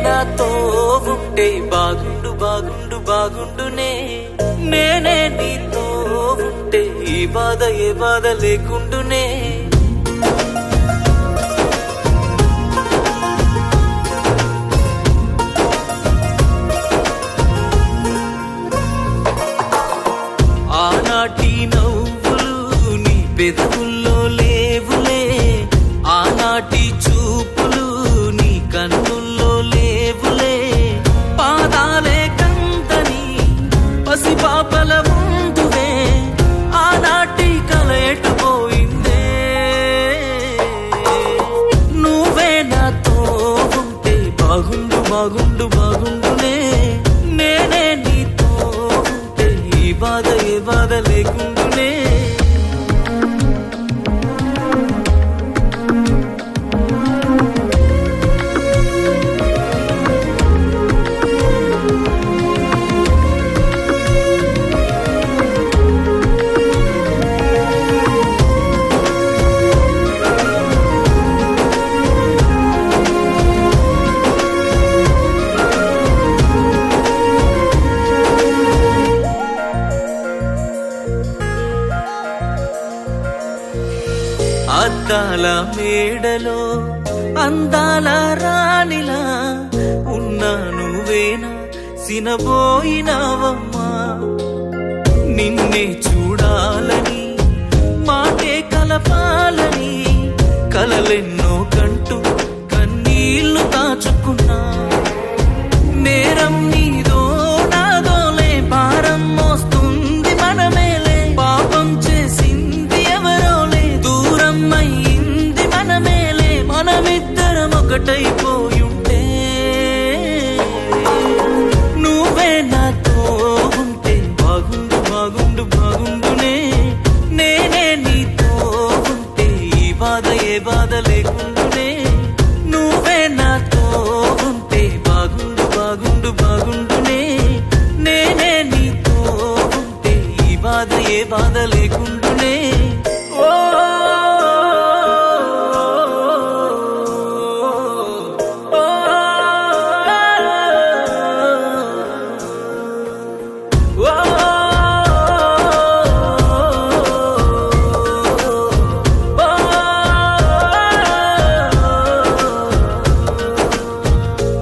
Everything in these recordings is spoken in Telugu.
నాతో ఉంటే బాగుండు బాగుండు బాగుండునే. నేనే నీతో ఉంటే ఈ బాధ ఏ బాధ లేకుండునే. ఆనాటి నవ్వులు నీ పెదవుల్లో లేవులే, ఆనాటి చూపులు నీ కన్నుల్లో లేవులే. పాదాలే కందని పసిపాపల ముందువే, ఆనాటి కల ఎటుపోయిందే. నువ్వే నాతో ఉంటే బాగుండు బాగుండు బాగుండునే. నేనే నీతో ఉంటే ఈ బాధ ఏ బాధ లేకుండునే. అద్దాల మేడలో అందాల రాణిలా ఉన్నా నువ్వేనా సినబోయినావమ్మా. నిన్నే చూడాలని మాటే కలపాలని కలలెన్నో కంటూ కన్నీళ్లు దాచుకున్నా. నేరం నీదో నాదోలే, భారం మోస్తుంది మనమేలే. పాపం చేసింది ఎవరోలే, దూరం అయింది మనమేలే. మనమిద్దరం ఒకటైపోయుంటే. నువ్వే నాతో ఉంటే బాగుండు బాగుండు బాగుండునే. నేనే నీతో ఉంటే ఈ బాధ ఏ బాధ లేకుండునే. నువ్వే నాతో ఉంటే బాగుండు బాగుండు బాగుండునే. నేనే నీతో ఉంటే ఈ బాధ ఏ బాధ లేకుండునే. ఓ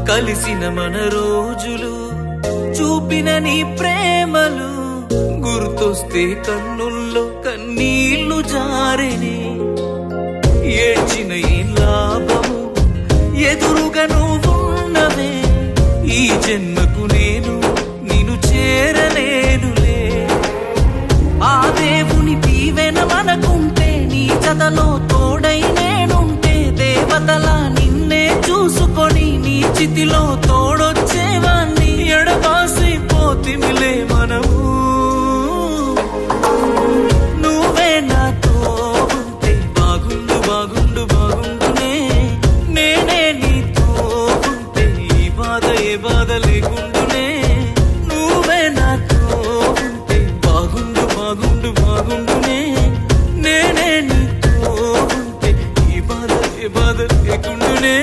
కలిసిన మన రోజులు చూపిన నీ ప్రేమలు గుర్తొస్తే కన్నుల్లో కన్నీళ్లు జారెనే. ఏడ్చిన ఈ లాభము ఎదురుగా నువ్వున్నవే. ఈ జన్మకు నేను నిన్ను చేరలేనులే. ఆ దేవుని దీవెన మనకుంటే, నీ జతలో తోడై నేనుంటే, దేవతలా నిన్నే చూసుకొని నీ చితిలో తోడొచ్చేవాణ్ణి. ఎడబాసి పోతిమిలే మనము. నువ్వే నాతో ఉంటే బాగుండు బాగుండు బాగుండునే. నేనే నీతో ఉంటే ఈ బాధ ఏ బాధ లేకుండునే. నువ్వే నాతో ఉంటే బాగుండు బాగుండు బాగుండునే. నేనే నీతో ఉంటే ఈ బాధ ఏ బాధ లేకుండునే.